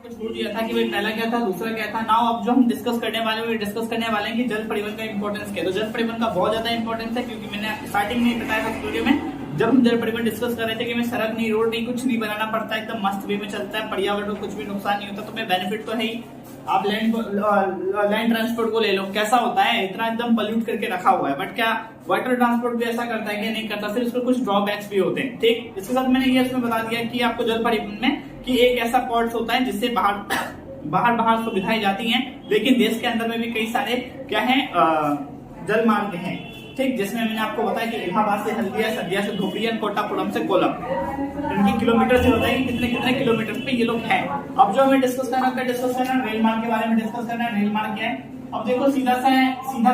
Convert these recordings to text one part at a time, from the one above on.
छोड़ दिया था कि भाई पहला क्या था, दूसरा क्या था। नाउ अब जो हम डिस्कस करने वाले हैं कि जल परिवहन का इंपॉर्टेंस क्या है। तो जल परिवहन का बहुत ज्यादा इंपॉर्टेंस है, क्योंकि मैंने स्टार्टिंग में बताया था वीडियो में जब हम जल परिवहन डिस्कस कर रहे थे कि मैं सड़क नहीं, रोड नहीं, कुछ नहीं बनाना पड़ता, एकदम मस्त वे में चलता है, पर्यावरण को कुछ भी नुकसान नहीं होता। तो मैं बेनिफिट तो है ही। आप लैंड ट्रांसपोर्ट को ले लो, कैसा होता है, इतना एकदम पॉल्यूट करके रखा हुआ है। बट क्या वाटर ट्रांसपोर्ट भी ऐसा करता है कि नहीं करता, फिर इसमें कुछ ड्रॉबैक्स भी होते हैं। ठीक, इसके साथ मैंने ये इसमें बता दिया कि आपको जल परिवहन में कि एक ऐसा पॉर्ट्स होता है जिससे बाहर सुविधाएं जाती हैं, लेकिन देश के अंदर में भी कई सारे क्या है जल मार्ग हैं। ठीक, जिसमें मैंने आपको बताया कि इलाहाबाद से हल्दिया, सदिया से धोबरिया, कोटापुरम से कोलम, इनकी किलोमीटर से बताइए कितने किलोमीटर पे ये लोग हैं। अब जो हमें डिस्कस करना रेल मार्ग के बारे में डिस्कस करना है। रेल मार्ग क्या है, अब देखो सीधा सा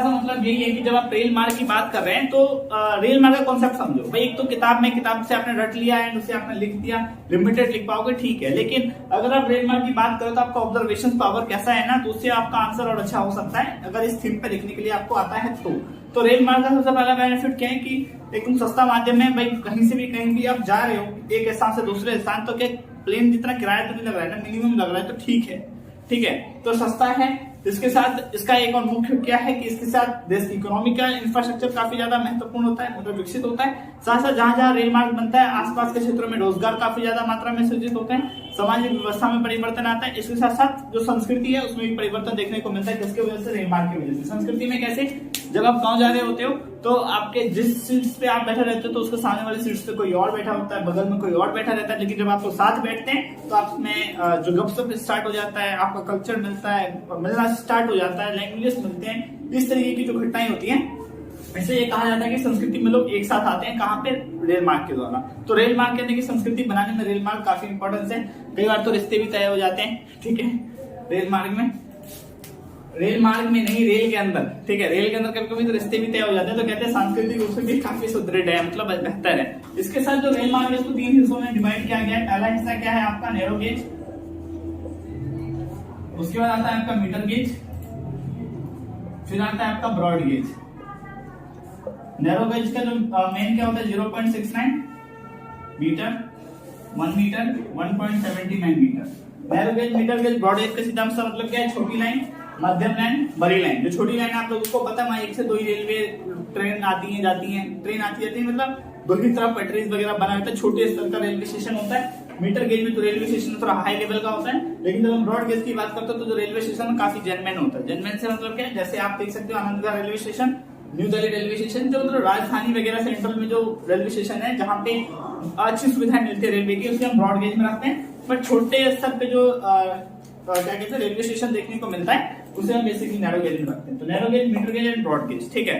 मतलब यही है कि जब आप रेल मार्ग की बात कर रहे हैं तो रेल मार्ग का कॉन्सेप्ट समझो भाई। एक तो किताब से आपने रट लिया एंड उसे आपने लिख दिया, लिमिटेड लिख पाओगे, ठीक है। लेकिन अगर आप रेल मार्ग की बात करो तो आपका ऑब्जर्वेशन पावर कैसा है ना, तो उससे आपका आंसर और अच्छा हो सकता है अगर इस थीम पे लिखने के लिए आपको आता है तो रेल मार्ग का सबसे पहला बेनिफिट क्या है कि एकदम सस्ता माध्यम है भाई। कहीं से भी कहीं भी आप जा रहे हो एक स्थान से दूसरे स्थान, तो क्या प्लेन जितना किराया तो नहीं लग रहा है ना, मिनिमम लग रहा है, तो ठीक है, तो सस्ता है। इसके साथ इसका एक और मुख्य क्या है कि इसके साथ देश की इकोनॉमी का इंफ्रास्ट्रक्चर काफी ज्यादा महत्वपूर्ण होता है, मतलब विकसित होता है। साथ साथ जहां रेल मार्ग बनता है आसपास के क्षेत्रों में रोजगार काफी ज्यादा मात्रा में सृजित होते हैं, सामाजिक व्यवस्था में परिवर्तन आता है। इसके साथ साथ जो संस्कृति है उसमें भी परिवर्तन देखने को मिलता है, जिसकी वजह से रेल मार्ग की वजह से। संस्कृति में कैसे, जब आप गाँव जा रहे होते हो तो आपके जिस सीट पे आप बैठे रहते हो तो उसके सामने वाली सीट पे कोई और बैठा होता है, बगल में कोई और बैठा रहता है। लेकिन जब आप साथ बैठते हैं तो आप में जो गपशप स्टार्ट हो जाता है, आपका कल्चर मिलना स्टार्ट हो जाता है, लैंग्वेजेस मिलते हैं। इस तरीके की जो घटनाएं होती हैं, ऐसे ये कहा जाता है कि संस्कृति में लोग एक साथ आते हैं, कहाँ पे, रेल मार्ग के द्वारा। तो रेल मार्ग कहते हैं कि संस्कृति बनाने में रेल मार्ग काफी इंपॉर्टेंस है। कई बार तो रिश्ते भी तय हो जाते हैं, ठीक है, रेल मार्ग में नहीं, रेल के अंदर, ठीक है, रेल के अंदर कभी कभी तो रिश्ते भी तय हो जाते हैं। तो कहते हैं सांस्कृतिक रूप से भी काफी सुदृढ़ है, मतलब बेहतर है। इसके साथ जो रेल मार्ग है उसको 3 हिस्सों में डिवाइड किया गया है। पहला हिस्सा क्या है आपका, नैरो गेज, उसके बाद आता है आपका मीटर गेज, फिर आता है आपका ब्रॉड गेज। नैरो गेज का जो मेन क्या होता है 0.69 metre, 1 metre, 1.79 metre. Narrow gauge, metre gauge, broad gauge का सीधा सा मतलब क्या है, छोटी लाइन, मध्यम लाइन, बड़ी लाइन। जो छोटी लाइन आप लोगों को पता है, वहां 1 से 2 ही रेलवे ट्रेन आती है जाती है, मतलब दो ही तरफ पटरीज वगैरह बना होता है, छोटे स्तर का रेलवे स्टेशन होता है। मीटर गेज में तो रेलवे स्टेशन थोड़ा हाई लेवल का होता है, लेकिन जब हम ब्रॉड गेज की बात करते हैं तो जो रेलवे स्टेशन काफी जेन्युइन होता है। जेन्युइन से मतलब क्या है, जैसे आप देख सकते हो Anandgarh railway station, new Delhi railway station, जो मतलब राजधानी वगैरह सेंट्रल में जो रेलवे स्टेशन है जहाँ पे अच्छी सुविधाएं मिलती है रेलवे की, उसे हम ब्रॉड गेज में रखते हैं। पर छोटे स्तर पे जो क्या कहते हैं रेलवे स्टेशन देखने को मिलता है उसे हम बेसिकली नैरो गेज में रखते हैं। तो narrow gauge, metre gauge and broad gauge, ठीक है।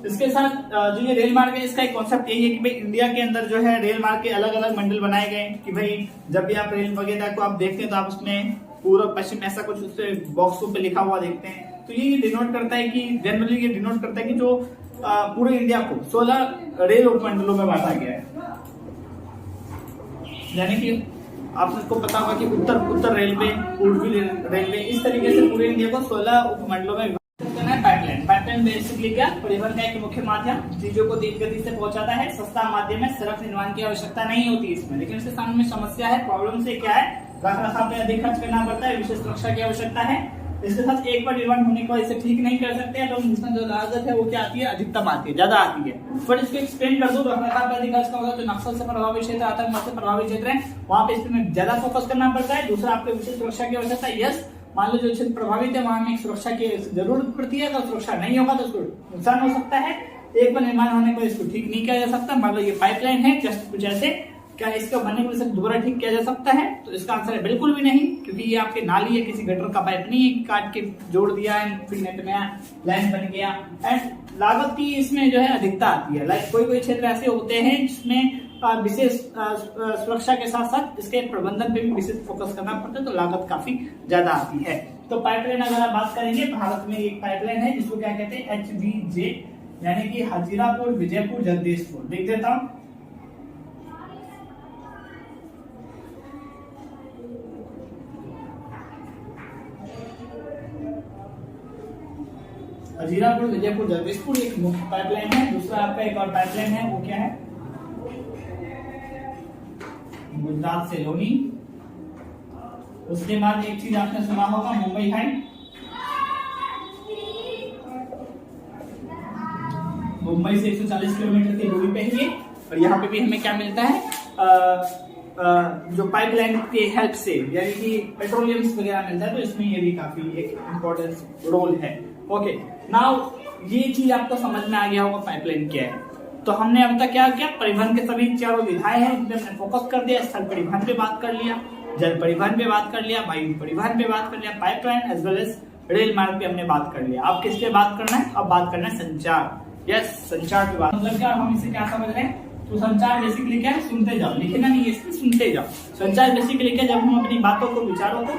इसके साथ जो ये रेल मार्ग है इसका एक कॉन्सेप्ट यही है कि भाई इंडिया के अंदर जो है रेल मार्ग के अलग अलग मंडल बनाए गए कि भाई जब भी आप रेल वगैरह को आप देखते हैं तो आप उसमें पूर्व पश्चिम ऐसा कुछ उससे बॉक्सों पे लिखा हुआ देखते हैं। तो ये डिनोट करता है कि जनरली ये डिनोट करता है कि जो पूरे इंडिया को 16 रेल उपमंडलों में बांटा गया है। यानी कि आप सबको पता होगा कि उत्तर रेलवे, पूर्वी रेलवे, इस तरीके से पूरे इंडिया को 16 उपमंडलों में विभाजित करना है। पाइपलाइन बेसिकली क्या, परिवहन का एक मुख्य माध्यम, चीजों को तेज गति से पहुंचाता है, सस्ता माध्यम है, सड़क निर्माण की आवश्यकता नहीं होती इसमें। लेकिन इसके सामने समस्या है, प्रॉब्लम से क्या है, रखरखाव पे अधिक खर्च करना पड़ता है, विशेष सुरक्षा की आवश्यकता है। इसके साथ एक बार निर्माण होने को इसे ठीक नहीं कर सकते हैं, तो इसमें जो लागत है वो क्या आती है, अधिकतम आती है, ज्यादा आती है। पर इसको एक्सप्लेन कर दूं, रखरखाव पे अधिक खर्च का होगा तो नक्सल से प्रभावित क्षेत्र, आतंकवाद से प्रभावित क्षेत्र है, वहां पे इसमें ज्यादा फोकस करना पड़ता है। दूसरा आपको विशेष सुरक्षा की आवश्यकता है। यस, मान लो जो क्षेत्र प्रभावित है वहां में सुरक्षा की जरूरत पड़ती है, अगर सुरक्षा नहीं होगा तो उसको नुकसान हो सकता है। एक बार निर्माण होने पर इसको ठीक नहीं किया जा सकता। मान लो ये पाइपलाइन है जस्ट कुछ ऐसे, क्या इसका बनने को दोबारा ठीक किया जा सकता है? तो इसका आंसर है बिल्कुल भी नहीं, क्योंकि ये आपके नाली है, किसी गटर का पाइप नहीं है, काट के जोड़ दिया एंड फिर नेट में लाइन बन गया। एंड लागत की इसमें जो है अधिकता आती है। लाइक कोई क्षेत्र ऐसे होते हैं जिसमें विशेष सुरक्षा के साथ साथ इसके प्रबंधन पे भी विशेष फोकस करना पड़ता है, तो लागत काफी ज्यादा आती है। तो पाइपलाइन अगर आप बात करेंगे, भारत में एक पाइपलाइन है जिसको क्या कहते हैं, HVJ, यानी कि हजीरापुर विजयपुर जगदीशपुर। देख देता हूँ, हजीरापुर विजयपुर जगदीशपुर एक मुख्य पाइपलाइन है। दूसरा आपका एक और पाइपलाइन है, वो क्या है, गुजरात से लोनी, उसके बाद एक चीज आपने सुना होगा मुंबई हाइट। मुंबई से 140 किलोमीटर की दूरी पे है ये, और यहाँ पे भी हमें क्या मिलता है, जो पाइपलाइन के हेल्प से, यानी कि पेट्रोलियम वगैरह मिलता है, तो इसमें ये भी काफी एक इम्पोर्टेंस रोल है। ओके, नाउ ये चीज आपको समझ में आ गया होगा पाइपलाइन क्या है। तो हमने अब तक क्या किया, परिवहन के सभी चारों विधाएं हैं इन पे हमने फोकस कर दिया। स्थल परिवहन पे बात कर लिया, जल परिवहन पे बात कर लिया, वायु परिवहन पे बात कर लिया, pipeline as well as rail मार्ग पे हमने बात कर लिया। अब किस पे बात करना है, अब बात करना है संचार। यस, संचार की बात, मतलब क्या, हम इसे क्या समझ रहे हैं, तो संचार बेसिकली क्या है, सुनते जाओ, लिखना नहीं है इसमें, सुनते जाओ। संचार बेसिकली क्या, जब हम अपनी बातों को, विचारों को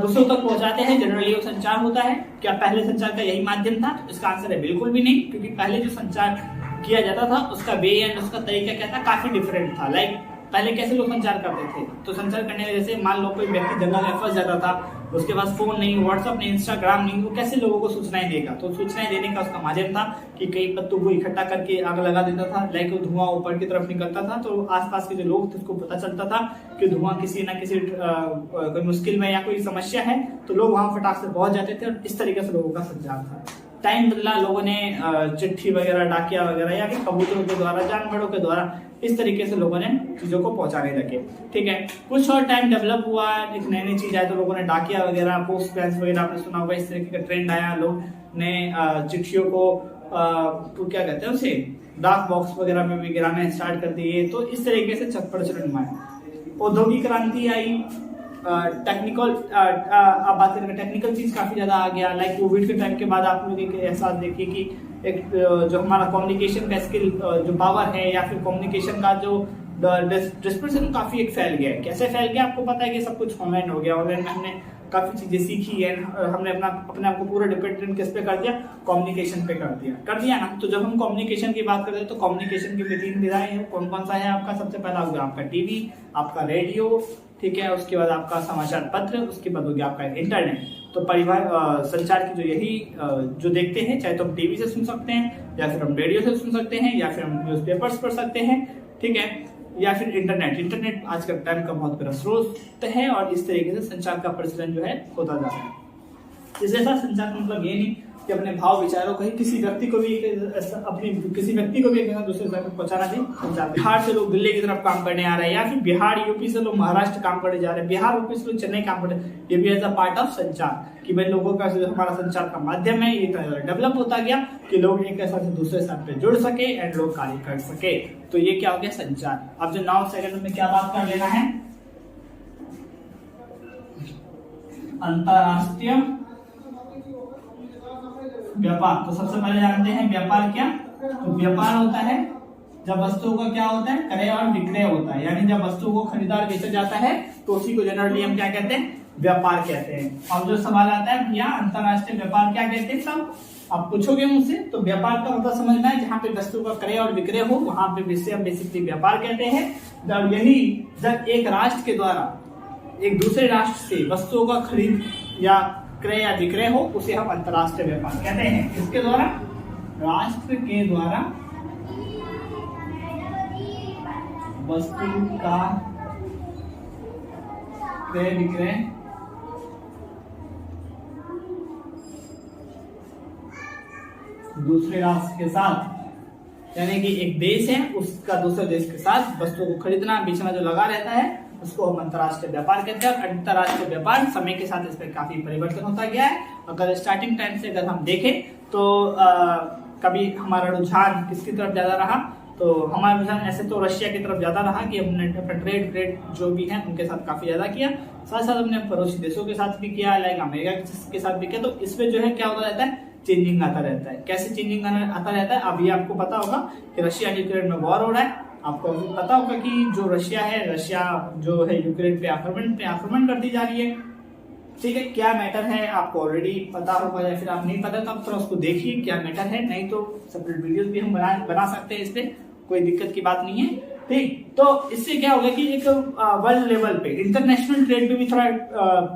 दूसरों तक पहुंचाते हैं, जनरली वो संचार होता है। क्या पहले संचार का यही माध्यम था? तो इसका आंसर है बिल्कुल भी नहीं, क्योंकि पहले जो संचार किया जाता था उसका वे एंड उसका तरीका क्या था, काफी डिफरेंट था। लाइक पहले कैसे लोग संचार करते थे, तो संचार करने में जैसे मान लो कोई व्यक्ति जंगल में फंस जाता था, उसके पास फोन नहीं, व्हाट्सएप नहीं, इंस्टाग्राम नहीं, वो कैसे लोगों को सूचनाएं देगा? तो सूचनाएं देने का उसका माध्यम था कि कई पत्तों को इकट्ठा करके आग लगा देता था। लाइक धुआं ऊपर की तरफ निकलता था, तो आसपास के जो लोग थे उसको पता चलता था कि धुआं किसी न किसी कोई मुश्किल में या कोई समस्या है, तो लोग वहां फटाक से पहुंच जाते थे, और इस तरीके से लोगों का संचार था। टाइम बदला, लोगों ने चिट्ठी वगैरह, डाकिया वगैरह, या फिर कबूतरों के द्वारा, जानवरों के द्वारा, इस तरीके से लोगों ने चीजों को पहुंचाने लगे। ठीक है, कुछ और टाइम डेवलप हुआ, एक नई नई चीज आया, तो लोगों ने डाकिया वगैरह, पोस्ट बैग्स वगैरह, आपने सुना होगा, इस तरीके का ट्रेंड आया। लोग ने चिट्ठियों को तो क्या कहते हैं उसे, डाक बॉक्स वगैरह में भी गिराना स्टार्ट कर दिए। तो इस तरीके से प्रचलन हुआ है। औद्योगिक क्रांति आई, टेक्निकल, आप बात करेंगे टेक्निकल चीज काफी ज्यादा आ गया। लाइक कोविड के टाइम के बाद आप लोग एक एहसास देखिए कि एक जो हमारा कम्युनिकेशन का स्किल, जो पावर है, या फिर कम्युनिकेशन का जो डिस्पर्सन काफी एक फैल गया है। कैसे फैल गया, आपको पता है कि सब कुछ ऑनलाइन हो गया। ऑनलाइन में हमने काफी चीजें सीखी है, हमने अपने आप को पूरा डिपेंडेंट किस पे कर दिया, कम्युनिकेशन पे कर दिया ना। तो जब हम कम्युनिकेशन की बात करते हैं, तो कम्युनिकेशन की 3 विधाएं हैं। कौन कौन सा है आपका? सबसे पहला होगा आपका टीवी, आपका रेडियो, ठीक है, उसके बाद आपका समाचार पत्र, उसके बाद हो गया आपका इंटरनेट। तो परिवहन संचार की जो यही जो देखते हैं, चाहे तो हम टीवी से सुन सकते हैं, या फिर हम रेडियो से सुन सकते हैं, या फिर हम न्यूज़पेपर्स पढ़ सकते हैं, ठीक है, या फिर इंटरनेट आज का टाइम का बहुत बड़ा स्रोत है। और इस तरीके से संचार का प्रचलन जो है होता जा रहा है। इसके साथ संचार का मतलब ये नहीं कि अपने भाव विचारों को ही किसी व्यक्ति को भी दूसरे तक पहुंचाना चाहिए। बिहार से लोग दिल्ली की तरफ काम करने आ रहे हैं, या फिर बिहार यूपी से लोग महाराष्ट्र काम करने जा रहे हैं, बिहार यूपी से लोग चेन्नई काम करने, ये भी एज अ पार्ट ऑफ संचार, कि भाई लोगों का जो हमारा संचार का माध्यम है ये डेवलप होता गया, कि लोग एक ऐसा से दूसरे साथ पे जुड़ सके एंड लोग कार्य कर सके। तो ये क्या हो गया, संचार। अब जो 9 सेकंड में क्या बात कर लेना है, अंतरराष्ट्रीय व्यापार। तो सबसे पहले जानते हैं व्यापार क्या। तो व्यापार होता है जब वस्तुओं का क्या होता है, क्रय और विक्रय होता है, यानी जब वस्तुओं को खरीदा और बेचा जाता है, तो उसी को जनरली हम क्या कहते हैं, व्यापार कहते हैं। अब जो सवाल आता है भैया, अंतरराष्ट्रीय व्यापार क्या कहते हैं, सब आप पूछोगे मुझसे, तो व्यापार का मतलब समझना है जहाँ पे वस्तु का क्रय और विक्रय हो, वहां पे विषय हम बेसिकली व्यापार कहते हैं। जब यही जब एक राष्ट्र के द्वारा एक दूसरे राष्ट्र से वस्तुओं का खरीद या क्रय या विक्रय हो, उसे हम अंतरराष्ट्रीय व्यापार कहते हैं। इसके द्वारा, राष्ट्र के द्वारा वस्तु का क्रय विक्रय दूसरे राष्ट्र के साथ, यानी कि एक देश है उसका दूसरे देश के साथ वस्तुओं को खरीदना बेचना जो लगा रहता है, उसको हम अंतरराष्ट्रीय व्यापार कहते हैं। अंतरराष्ट्रीय व्यापार समय के साथ इसमें काफी परिवर्तन होता गया है। अगर स्टार्टिंग टाइम से अगर हम देखें तो कभी हमारा रुझान किसकी तरफ ज्यादा रहा, तो हमारा रुझान ऐसे तो रशिया की तरफ ज्यादा रहा कि हमने ट्रेड जो भी है उनके साथ काफी ज्यादा किया, साथ साथ हमने पड़ोसी देशों के साथ भी किया, लाइक अमेरिका के साथ भी किया। तो इसमें जो है क्या होता रहता है, चेंजिंग आता रहता है। कैसे चेंजिंग आता रहता है, अभी आपको पता होगा कि रशिया यूक्रेन में वॉर हो रहा है। आपको पता होगा कि जो रशिया जो है यूक्रेन पे आक्रमण करती जा रही है, ठीक है। क्या मैटर है आपको ऑलरेडी पता होगा, या फिर आप नहीं पता तो आप थोड़ा उसको देखिए क्या मैटर है, नहीं तो सेपरेट वीडियोस भी हम बना सकते हैं, इस पे कोई दिक्कत की बात नहीं है, ठीक। तो इससे क्या होगा कि एक वर्ल्ड लेवल पे इंटरनेशनल ट्रेड पे भी थोड़ा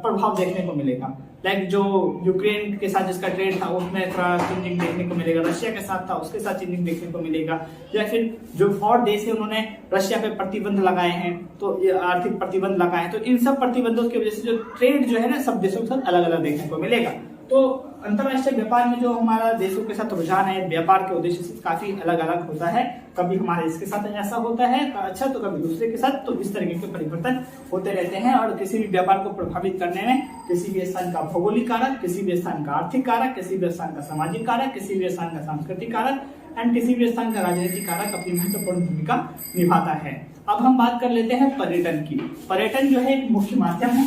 प्रभाव देखने को मिलेगा। लाइक जो यूक्रेन के साथ जिसका ट्रेड था उसमें थोड़ा चेंजिंग देखने को मिलेगा, रशिया के साथ था उसके साथ चेंजिंग देखने को मिलेगा, या फिर जो और देश है उन्होंने रशिया पे प्रतिबंध लगाए हैं, तो ये आर्थिक प्रतिबंध लगाए हैं, तो इन सब प्रतिबंधों की वजह से जो ट्रेड जो है ना सब देशों के साथ अलग अलग देखने को मिलेगा। तो अंतरराष्ट्रीय व्यापार में जो हमारा देशों के साथ रुझान है व्यापार के उद्देश्य से काफी अलग अलग होता है, कभी हमारे इसके साथ ऐसा होता है अच्छा तो कभी दूसरे के साथ, तो इस तरीके के परिवर्तन होते रहते हैं। और किसी भी व्यापार को प्रभावित करने में किसी भी स्थान का भौगोलिक कारक, किसी भी स्थान का आर्थिक कारक, किसी भी स्थान का सामाजिक कारक, किसी भी स्थान का सांस्कृतिक कारक एंड किसी भी स्थान का राजनीतिक कारक अपनी महत्वपूर्ण भूमिका निभाता है। अब हम बात कर लेते हैं पर्यटन की। पर्यटन जो है एक मुख्य माध्यम है।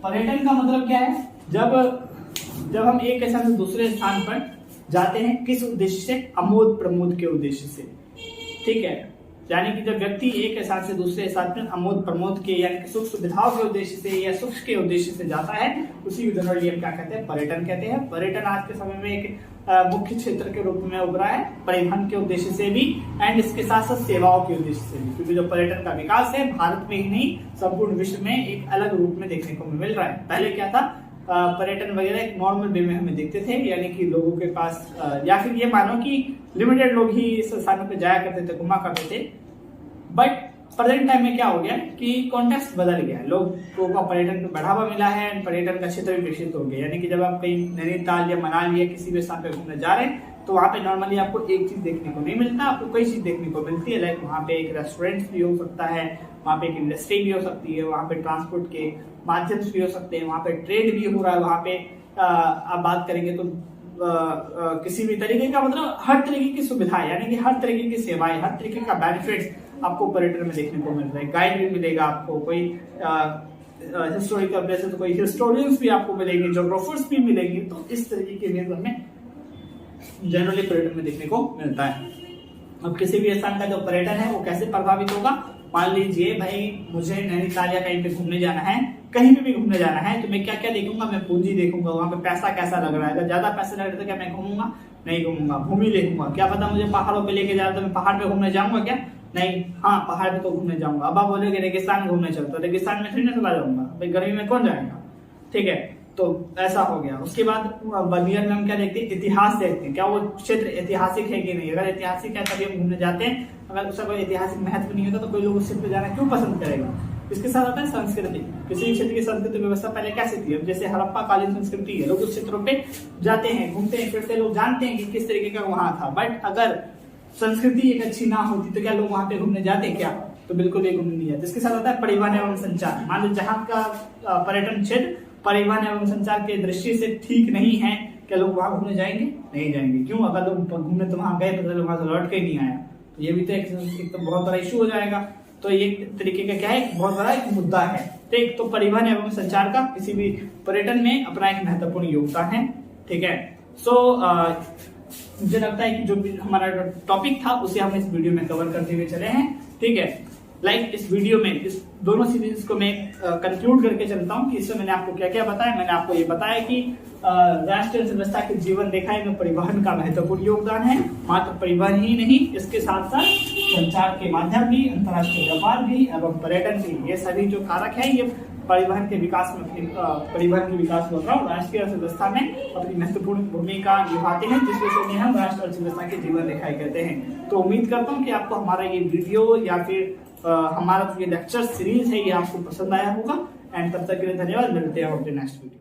पर्यटन का मतलब क्या है, जब हम एक स्थान से दूसरे स्थान पर जाते हैं किस उद्देश्य से, अमोद प्रमोद के उद्देश्य से, ठीक है। यानी कि जब व्यक्ति एक स्थान से दूसरे स्थान पर अमोद प्रमोद के यानी कि सुख सुविधाओं के उद्देश्य से या सुख के उद्देश्य से जाता है, उसी को जनरली हम क्या कहते हैं, पर्यटन कहते हैं। पर्यटन आज के समय में एक मुख्य क्षेत्र के रूप में उभरा है, परिवहन के उद्देश्य से भी एंड इसके साथ साथ सेवाओं के उद्देश्य से भी, क्योंकि जो पर्यटन का विकास है भारत में ही नहीं संपूर्ण विश्व में एक अलग रूप में देखने को मिल रहा है। पहले क्या था, पर्यटन वगैरह एक नॉर्मल वे में हमें देखते थे, यानी कि लोगों के पास या फिर ये मानो कि लिमिटेड लोग ही इस स्थानों पे जाया करते थे, घुमा करते थे। बट प्रेजेंट टाइम में क्या हो गया कि कॉन्टेक्स्ट बदल गया है, लोगों को पर्यटन को बढ़ावा मिला है, पर्यटन का क्षेत्र भी विकसित हो गया। यानी कि जब आप कहीं नैनीताल या मनाली या किसी भी स्थान पे घूमने जा रहे हैं तो वहाँ पे नॉर्मली आपको एक चीज देखने को नहीं मिलता, आपको कई चीज देखने को मिलती है। लाइक वहाँ पे एक रेस्टोरेंट भी हो सकता है, वहाँ पे एक इंडस्ट्री भी हो सकती है, वहाँ पे ट्रांसपोर्ट के माध्यम भी हो सकते हैं, वहाँ पे ट्रेड भी हो रहा है, वहाँ पे आप बात करेंगे तो किसी भी तरीके का मतलब हर तरीके की सुविधाएं यानी कि हर तरीके की सेवाएं, हर तरीके का बेनिफिट्स आपको पर्यटन में देखने को मिल रहा है। गाइड भी मिलेगा आपको, कोई हिस्टोरिकल प्लेसेस, कोई हिस्टोरियंस भी आपको मिलेंगे, जोग्राफर्स भी मिलेंगे। तो इस तरीके के चीज हमें जनरली पर्यटन में देखने को मिलता है। अब किसी भी स्थान का जो पर्यटन है वो कैसे प्रभावित होगा, मान लीजिए भाई मुझे नैनीताल या कहीं पे घूमने जाना है, कहीं पे भी घूमने जाना है, तो मैं क्या क्या देखूंगा, मैं पूंजी देखूंगा, वहां पे पैसा कैसा लग रहा है। अगर ज्यादा पैसा लग रहा है तो क्या मैं घूमूंगा, नहीं घूमूंगा। भूमि देखूंगा, क्या पता मुझे पहाड़ों पे लेके जा रहा है तो मैं पहाड़ पे घूमने जाऊंगा क्या, नहीं, हाँ पहाड़ पे तो घूमने जाऊंगा। अब आप बोलोगे रेगिस्तान घूमने चलता, रेगिस्तान में थोड़ी ना चला जाऊंगा भाई, गर्मी में कौन जाएगा, ठीक है। तो ऐसा हो गया। उसके बाद बनियर में हम क्या देखते हैं, इतिहास देखते हैं, क्या वो क्षेत्र ऐतिहासिक है कि नहीं। अगर ऐतिहासिक है तभी हम घूमने जाते हैं, अगर उसका कोई ऐतिहासिक महत्व नहीं होता तो कोई लोग उस क्षेत्र पे जाना क्यों पसंद करेगा। इसके साथ आता है संस्कृति, किसी भी क्षेत्र की संस्कृति व्यवस्था पहले कैसे थी। अब जैसे हड़प्पा कालीन संस्कृति है, लोग उस क्षेत्रों पे जाते हैं, घूमते हैं, फिरते, लोग जानते हैं कि किस तरीके का वहां था। बट अगर संस्कृति एक अच्छी ना होती तो क्या लोग वहां पे घूमने जाते क्या, तो बिल्कुल भी घूमने नहीं जाते। इसके साथ आता है परिवहन एवं संचार। मान लो जहाँ का पर्यटन क्षेत्र परिवहन एवं संचार के दृष्टि से ठीक नहीं है, क्या लोग वहां घूमने जाएंगे, नहीं जाएंगे। क्यों, अगर लोग घूमने तो वहां गए तो वहां से लौट के नहीं आया, तो ये भी तो एक तो बहुत बड़ा इशू हो जाएगा। तो ये तरीके का क्या है, बहुत बड़ा एक मुद्दा है। तो एक तो परिवहन एवं संचार का किसी भी पर्यटन में अपना एक महत्वपूर्ण योगदान है, ठीक है। सो मुझे लगता है कि जो हमारा टॉपिक था उसे हम इस वीडियो में कवर करते हुए चले हैं, ठीक है। लाइक इस वीडियो में इस दोनों सीरीज को मैं कंक्लूड करके चलता हूँ कि इसमें मैंने आपको क्या क्या बताया। मैंने आपको ये बताया कि राष्ट्रीय अर्थव्यवस्था की जीवन रेखाएं में परिवहन का महत्वपूर्ण योगदान है। मात्र परिवहन ही नहीं, इसके साथ साथ संचार के माध्यम भी, अंतर्राष्ट्रीय व्यापार भी एवं पर्यटन भी, ये सभी जो कारक है ये परिवहन के विकास में राष्ट्रीय अर्थव्यवस्था में अपनी महत्वपूर्ण भूमिका निभाते हैं, जिस विषय में हम राष्ट्रीय अर्थव्यवस्था की जीवन रेखाएं कहते हैं। तो उम्मीद करता हूँ कि आपको हमारा ये वीडियो या फिर हमारा जो ये लेक्चर सीरीज है ये आपको पसंद आया होगा। एंड तब तक के लिए धन्यवाद, मिलते हैं अपने नेक्स्ट वीडियो।